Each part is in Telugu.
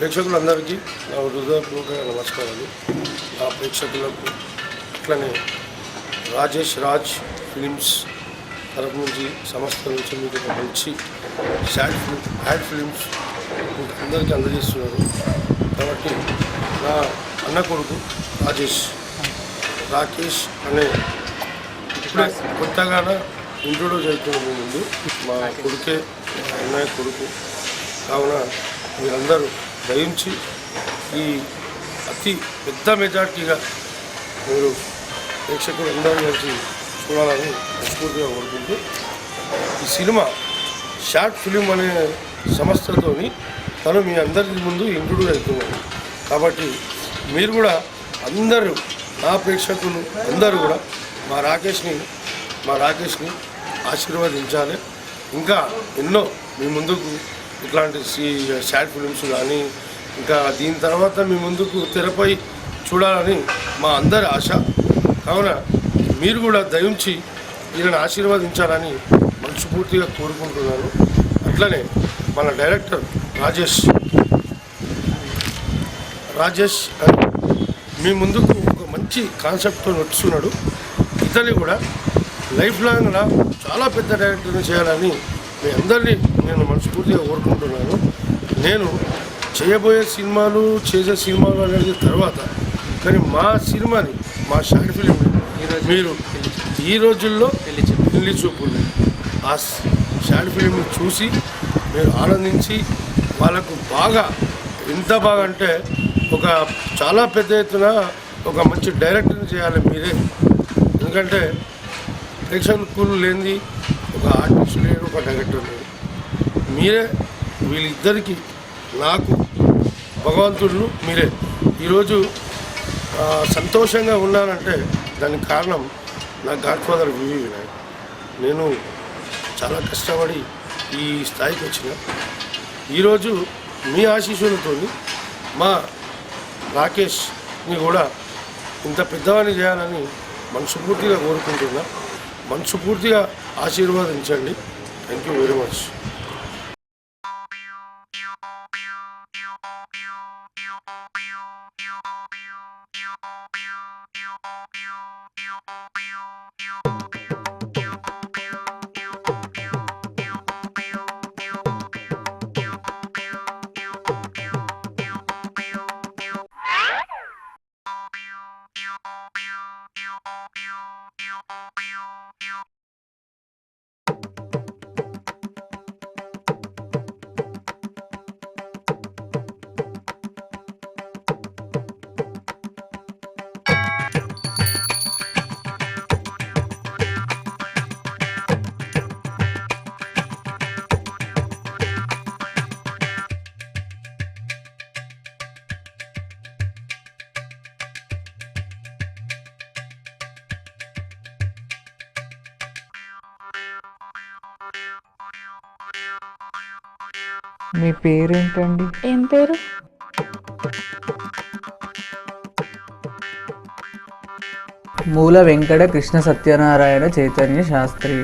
ప్రేక్షకులందరికీ నా హృదయపూర్వక నమస్కారాలు. నా ప్రేక్షకులకు అట్లనే రాజేష్ రాజ్ ఫిలిమ్స్ తరపు నుంచి సంస్థ నుంచి మీకు ఒక మంచి యాడ్ ఫిలిమ్స్ మీకు అందరికీ అందజేస్తున్నారు. కాబట్టి నా అన్న కొడుకు రాకేష్ అనే ఇప్పుడే కొత్తగా ఇంట్రొడ్యూస్ అవుతున్న ముందు మా కొడుకే మా అన్నయ్య కొడుకు కావున మీరందరూ దయించి ఈ అతి పెద్ద మెజార్టీగా మీరు ప్రేక్షకులు అందరూ కలిసి చూడాలని మనస్ఫూర్తిగా కోరుకుంటూ ఈ సినిమా షార్ట్ ఫిలిం అనే సంస్థతోని తను మీ అందరి ముందు ఇంట్రొడ్యూస్ అవుతున్నాడు. కాబట్టి మీరు కూడా అందరూ నా ప్రేక్షకులు అందరూ కూడా మా రాకేష్ని ఆశీర్వదించాలి. ఇంకా ఎన్నో మీ ముందుకు ఇట్లాంటి షార్ట్ ఫిలిమ్స్ కానీ ఇంకా దీని తర్వాత మీ ముందుకు తెరపై చూడాలని మా అందరి ఆశ. కావున మీరు కూడా దయించి ఈయనను ఆశీర్వదించాలని మనస్ఫూర్తిగా కోరుకుంటున్నాను. అట్లనే మన డైరెక్టర్ రాజేష్ మీ ముందుకు ఒక మంచి కాన్సెప్ట్తో వస్తున్నాడు. ఇతని కూడా లైఫ్ లాంగ్గా చాలా పెద్ద డైరెక్టర్ని చేయాలని మీ అందరినీ నేను మనస్ఫూర్తిగా కోరుకుంటున్నాను. నేను చేయబోయే సినిమాలు చేసే సినిమాలు అనేది తర్వాత, కానీ మా సినిమాని మా షార్ట్ ఫిలింని మీరు ఈ రోజుల్లో పెళ్లి చూపులు ఆ షార్ట్ ఫిలింని చూసి మీరు ఆనందించి వాళ్ళకు బాగా ఎంత బాగా అంటే ఒక చాలా పెద్ద ఎత్తున ఒక మంచి డైరెక్టర్ని చేయాలి మీరే. ఎందుకంటే ప్రేక్షకులు లేనిది ఒక ఆర్టిస్ట్ లేడు, ఒక డైరెక్టర్ లేడు. మీరే వీళ్ళిద్దరికీ నాకు భగవంతుడు మీరే. ఈరోజు సంతోషంగా ఉన్నానంటే దానికి కారణం నా గాడ్ ఫాదర్ వివి వినాయక్. నేను చాలా కష్టపడి ఈ స్థాయికి వచ్చిన. ఈరోజు మీ ఆశీస్సులతో మా రాకేష్ని కూడా ఇంత పెద్దవాడిని చేయాలని మనస్ఫూర్తిగా కోరుకుంటున్నా. మనస్ఫూర్తిగా ఆశీర్వాదించండి. Thank you very much. మీ పేరేంటండి? ఏం పేరు? మూల వెంకట కృష్ణ సత్యనారాయణ చైతన్య శాస్త్రి.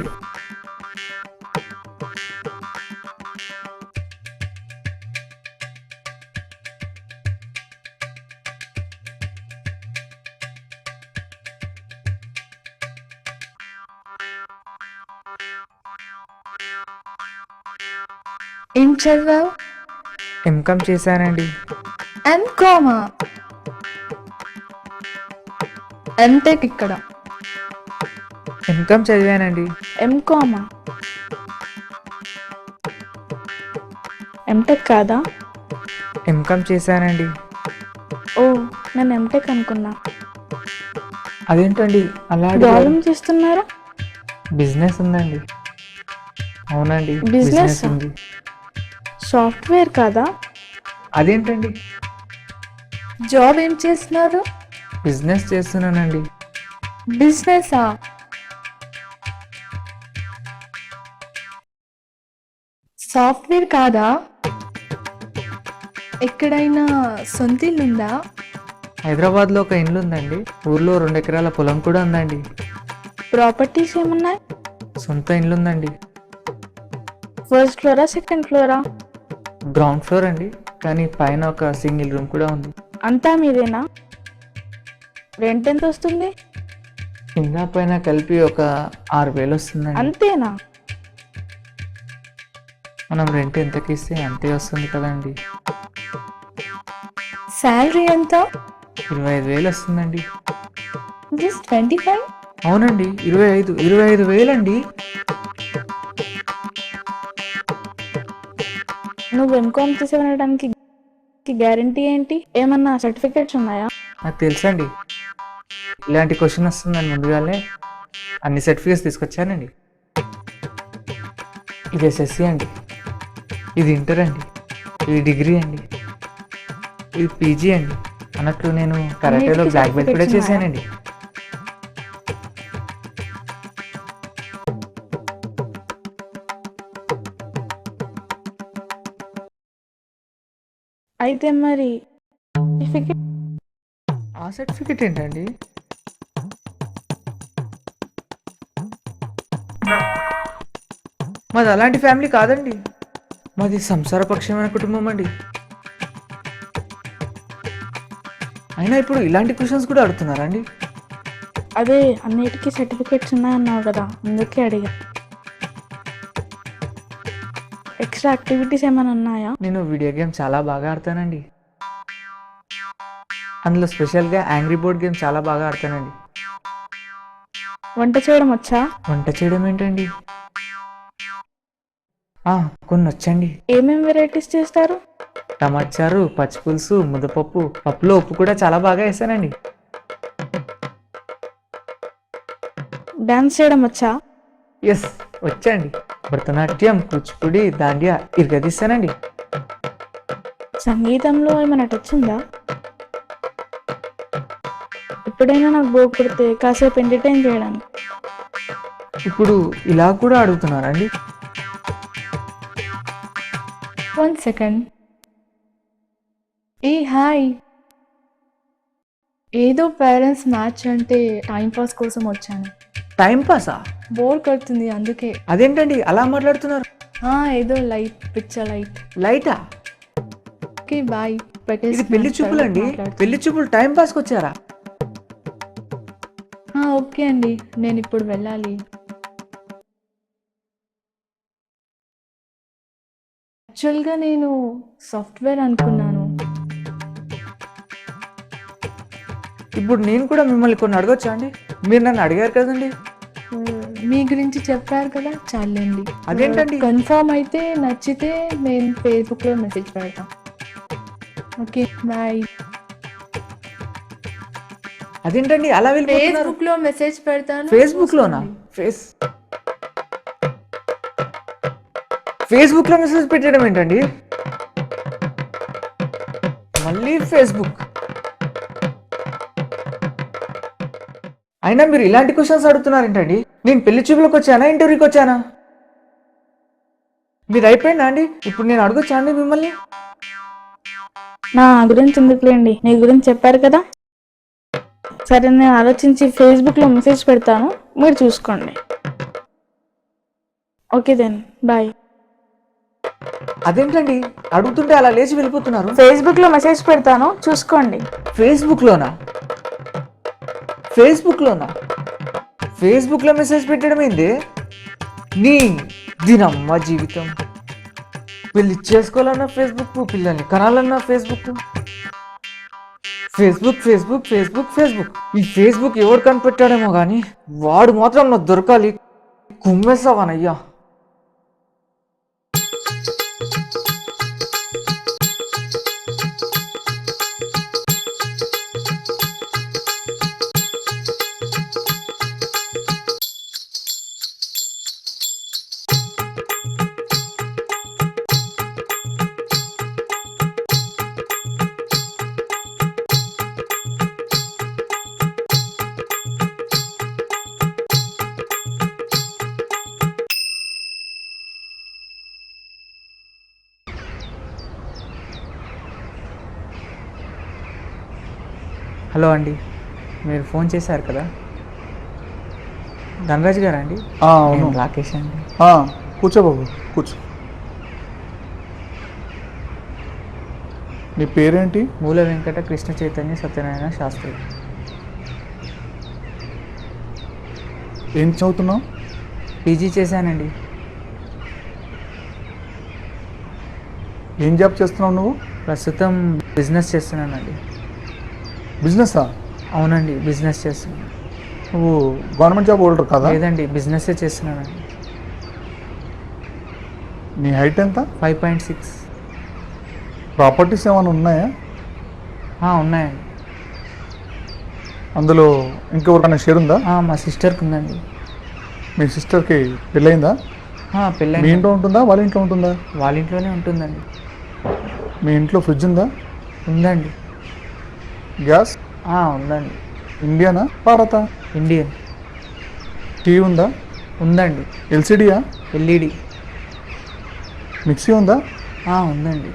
ఏం చదివావు? ఎంకామ్ చేశానండి. ఎంకామా? ఎంటెక్ ఇక్కడ. ఎంకామ్ చదివానండి. ఎంకామా? ఎంటెక్ కాదా? ఎంకామ్ చేశానండి. ఓ, నేను ఎంటెక్ అనుకున్నా. అదేంటండి అలా గౌరవం చేస్తున్నారా? బిజినెస్ ఉందండి. అవునండి, బిజినెస్ ఉంది. సాఫ్ట్వేర్ కాదా? అదేంటండి? జాబ్ ఏం చేస్తున్నారు? బిజినెస్ చేస్తున్నానండి. బిజినెసా? సాఫ్ట్వేర్ కాదా? ఎక్కడైనా సొంత ఇల్లు ఉందా? హైదరాబాద్లో ఒక ఇల్లు ఉందండి. ఊర్లో 2 ఎకరాల పొలం కూడా ఉందండి. ప్రాపర్టీస్ ఏమున్నాయి? సొంత ఇల్లు ఉందండి. First flora second flora? Ground floor అండి. కానీ పైన ఒక సింగిల్ రూమ్ కూడా ఉంది. అంతా మీదేనా? రెంట్ ఎంత వస్తుంది? కింద పైన కలిపి ఒక 6,000 వస్తుందండి. అంతేనా? మనం రెంట్ ఎంతకి ఇస్తే అంతే వస్తుంది కదండి. శాలరీ ఎంత? 25,000 వస్తుందండి. జస్ట్ 25? అవునండి, 25,000 అండి. నువ్వు ఎంకామ్ చేసేవనడానికి గ్యారంటీ ఏంటి? ఏమన్నా సర్టిఫికేట్స్ ఉన్నాయా? నాకు తెలుసండి, ఇలాంటి క్వశ్చన్ వస్తుందని ముందుగానే అన్ని సర్టిఫికేట్స్ తీసుకొచ్చానండి. ఇది ఎస్ఎస్సి అండి, ఇది ఇంటర్ అండి, ఇది డిగ్రీ అండి, ఇది పీజీ అండి. అన్నట్లు నేను కరాటేలో అన్నిటికీ బ్లాక్ బెల్ట్ కూడా certificates చేశానండి. అయితే మరి సర్టిఫికేట్ ఆ సర్టిఫికేట్ ఏంటండి? మాది అలాంటి ఫ్యామిలీ కాదండి, మాది సంసారపక్షమైన కుటుంబం అండి. అయినా ఇప్పుడు ఇలాంటి క్వశ్చన్స్ కూడా అడుగుతున్నారండి. అదే అన్నిటికీ సర్టిఫికేట్స్ ఉన్నాయన్నావు కదా, అందుకే అడిగా. ఎక్స్ట్రా యాక్టివిటీస్ ఏమైనా ఉన్నాయా? నేను వీడియో గేమ్ చాలా బాగా ఆడతానండి. అందులో స్పెషల్గా యాంగ్రీ బోర్డ్ గేమ్ చాలా బాగా ఆడతానండి. వంట చేయడం వచ్చా? వంట చేయడం ఏంటండి, కొన్ని వచ్చండి. ఏమేం వెరైటీస్ చేస్తారు? టమాటా చారు, పచ్చి పులుసు, ముద్దపప్పు, పప్పులో ఉప్పు కూడా చాలా బాగా వేసానండి. డాన్స్ చేయడం వచ్చా? ఎస్, వచ్చండి. భరతనాట్యం, కూచిపూడి, దాండియా ఇరగదీస్తానండి. సంగీతంలో ఏమైనా టచ్ ఉందా? ఎప్పుడైనా నాకు బోర్ కొడితే కాసేపు ఎంటర్టైన్ చేయడానికి. ఇప్పుడు ఇలా కూడా అడుగుతున్నారండి. 1 సెకండ్. ఏ హాయ్, ఏదో పేరెంట్స్ మ్యాచ్ అంటే టైం పాస్ కోసం వచ్చాను. టైం పాసా? బోర్ కొడుతుంది అందుకే. అదేంటండి అలా మాట్లాడుతున్నారు? ఏదో లైట్, పిక్చర్ లైట్. లైటా? Okay bye. ఇది పెళ్లి చూపులండి, పెళ్లి చూపులు టైం పాస్కి వచ్చారా? ఓకే అండి, నేను ఇప్పుడు వెళ్ళాలి. యాక్చువల్గా నేను సాఫ్ట్వేర్ అనుకున్నాను. ఇప్పుడు నేను కూడా మిమ్మల్ని కొన్ని అడగొచ్చా అండి? మీరు నన్ను అడిగారు కదండి. మీ గురించి చెప్పారు కదా, చాలండి. అదేంటండి? కన్ఫర్మ్ అయితే నచ్చితే నేను ఫేస్బుక్లో మెసేజ్ పెడతాను. Okay bye. అదేంటండి అలా వెళ్ళిపోతున్నారు? ఫేస్బుక్లో మెసేజ్ పెడతాను. ఫేస్బుక్లోనా? ఫేస్బుక్లో మెసేజ్ పెట్టడం ఏంటండి? మళ్ళీ ఫేస్బుక్. అయినా మీరు ఇలాంటి క్వశ్చన్స్ అడుగుతున్నారేంటండి? నేను పెళ్లి చూపులకు వచ్చానా, ఇంటర్వ్యూకి వచ్చానా? మీరు అయిపోయిందా అండి? ఇప్పుడు నేను అడగొచ్చా అండి మిమ్మల్ని? నా గురించి ఎందుకులేండి, నీ గురించి చెప్పారు కదా. సరే, నేను ఆలోచించి ఫేస్బుక్లో మెసేజ్ పెడతాను, మీరు చూసుకోండి. Okay then bye. అదేంటండి అడుగుతుంటే అలా లేచి వెళ్ళిపోతున్నారు? ఫేస్బుక్లో మెసేజ్ పెడతాను, చూసుకోండి. ఫేస్బుక్లోనా? ఫేస్బుక్లో మెసేజ్ పెట్టడం ఏంది? దీనమ్మ జీవితం. పెళ్లి చేసుకోవాలన్నా ఫేస్బుక్, పిల్లల్ని కనాలన్నా ఫేస్బుక్. ఈ ఫేస్బుక్ ఎవరు కనిపెట్టాడేమో కానీ వాడు మాత్రం నాకు దొరకాలి. కుమ్మేస్తావానయ్యా. హలో అండి, మీరు ఫోన్ చేశారు కదా? ధనరాజ్ గారా అండి? అవును. రాకేష్ అండి. కూర్చో బాబు, కూర్చో. నీ పేరేంటి? మూల వెంకట కృష్ణ చైతన్య సత్యనారాయణ శాస్త్రి. ఏం చదువుతున్నావు? పీజీ చేశానండి. ఏం జాబ్ చేస్తున్నావు నువ్వు? ప్రస్తుతం బిజినెస్ చేస్తున్నానండి. బిజినెస్సా? అవునండి, బిజినెస్ చేస్తున్నాను. నువ్వు గవర్నమెంట్ జాబ్ హోల్డర్ కదా? లేదండి, బిజినెస్సే చేస్తున్నానండి. నీ హైట్ ఎంత? 5.6. ప్రాపర్టీస్ ఏమైనా ఉన్నాయా? ఉన్నాయండి. అందులో ఇంకెవరికైనా షేర్ ఉందా? మా సిస్టర్కి ఉందండి. మీ సిస్టర్కి పెళ్ళయిందా? మీ పెళ్ళి ఇంట్లో ఉంటుందా వాళ్ళ ఇంట్లో ఉంటుందా? వాళ్ళ ఇంట్లోనే ఉంటుందండి. మీ ఇంట్లో ఫ్రిడ్జ్ ఉందా? ఉందండి. గ్యాస్? ఉందండి. ఇండియానా భారతా? ఇండియన్. టీవీ ఉందా? ఉందండి. ఎల్సిడియా? ఎల్ఈడి. మిక్సీ ఉందా? ఉందండి.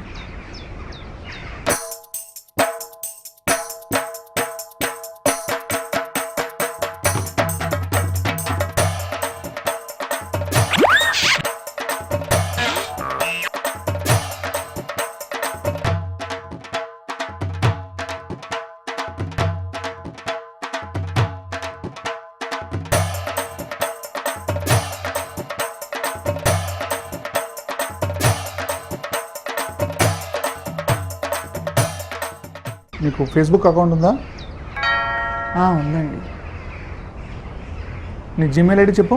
నీకు ఫేస్బుక్ అకౌంట్ ఉందా? ఉందండి. నీ జీమెయిల్ ఐడి చెప్పు.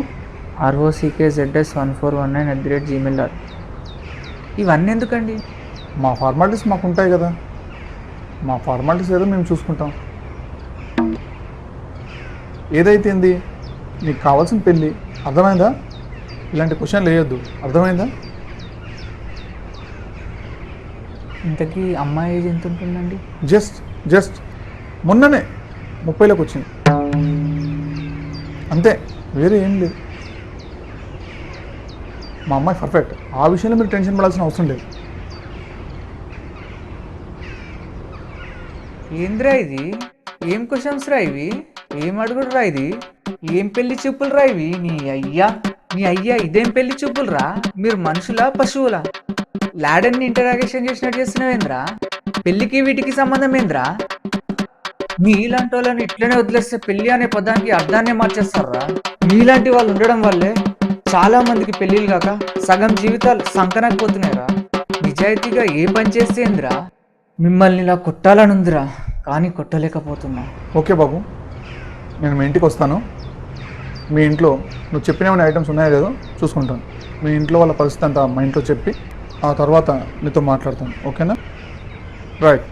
ROCKZS1419@gmail.com. ఇవన్నీ ఎందుకండి? మా ఫార్మాలిటీస్ మాకు ఉంటాయి కదా, మా ఫార్మాలిటీస్ ఏదో మేము చూసుకుంటాం. ఏదైతే ఏంది, నీకు కావాల్సిన పెళ్ళి, అర్థమైందా? ఇలాంటి క్వశ్చన్లు వేయొద్దు, అర్థమైందా? ఇంతకీ అమ్మాయి ఏజ్ ఎంత ఉంటుందండి? జస్ట్ మొన్ననే 30లోకి వచ్చింది అంతే, వేరే ఏం లేదు. మా అమ్మాయి పర్ఫెక్ట్, ఆ విషయంలో మీరు టెన్షన్ పడాల్సిన అవసరం లేదు. ఏంద్రా ఇది? ఏం క్వశ్చన్స్ రా ఇవి? ఏం అడుగుడు రా ఇది? ఏం పెళ్లి చూపులు రా ఇవి? నీ అయ్యా ఇదేం పెళ్లి చూపులు రా? మీరు మనుషులా పశువులా? లాడన్ని ఇంటరాగేషన్ చేసినట్టు చేస్తున్నావేంద్రా? పెళ్లికి వీటికి సంబంధం ఏంద్రా? మీలాంటి వాళ్ళని ఇట్లనే వదిలేస్తే పెళ్లి అనే పదానికి అర్థాన్నే మార్చేస్తారా? మీలాంటి వాళ్ళు ఉండడం వల్లే చాలా మందికి పెళ్లిళ్ళు కాక సగం జీవితాలు సంకనకపోతున్నాయిరా. నిజాయితీగా ఏ పని చేస్తేంద్రా? మిమ్మల్ని ఇలా కొట్టాలనుందిరా, కానీ కొట్టలేకపోతున్నా. ఓకే బాబు, నేను మీ ఇంటికి వస్తాను. మీ ఇంట్లో నువ్వు చెప్పిన ఏమైనా ఐటమ్స్ ఉన్నాయో లేదో చూసుకుంటాను. మీ ఇంట్లో వాళ్ళ పరిస్థితి అంతా మా ఇంట్లో చెప్పి ఆ తర్వాత నీతో మాట్లాడతాను, ఓకేనా? రైట్.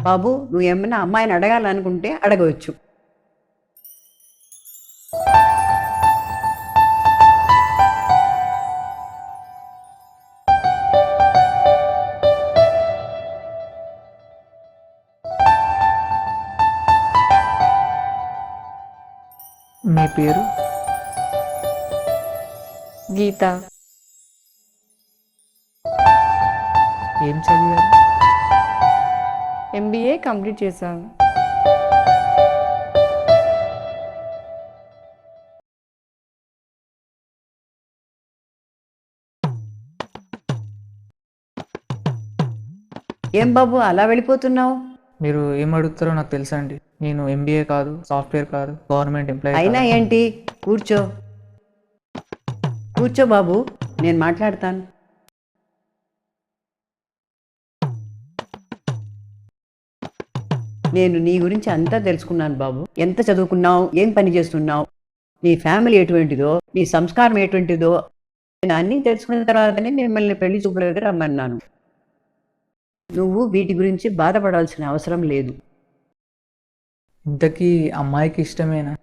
బాబు, నువ్వు ఏమన్నా అమ్మాయిని అడగాలనుకుంటే అడగవచ్చు. మీ పేరు? గీత. ఏం చదివారు? MBA కంప్లీట్ చేశాను. ఏం బాబు అలా వెళ్ళిపోతున్నావు? మీరు ఏం అడుగుతారో నాకు తెలుసా అండి. నేను MBA కాదు, సాఫ్ట్వేర్ కాదు, గవర్నమెంట్ ఎంప్లాయీ అయినా ఏంటి, కూర్చో కూర్చో బాబు, నేను మాట్లాడతాను. నేను నీ గురించి అంతా తెలుసుకున్నాను బాబు. ఎంత చదువుకున్నావు, ఏం పని చేస్తున్నావు, నీ ఫ్యామిలీ ఎటువంటిదో, నీ సంస్కారం ఎటువంటిదో నేను అన్నీ తెలుసుకున్న తర్వాతనే మిమ్మల్ని పెళ్లి చూపుల దగ్గర రమ్మన్నాను. నువ్వు వీటి గురించి బాధపడాల్సిన అవసరం లేదు. ఇంతకీ అమ్మాయికి ఇష్టమేనా?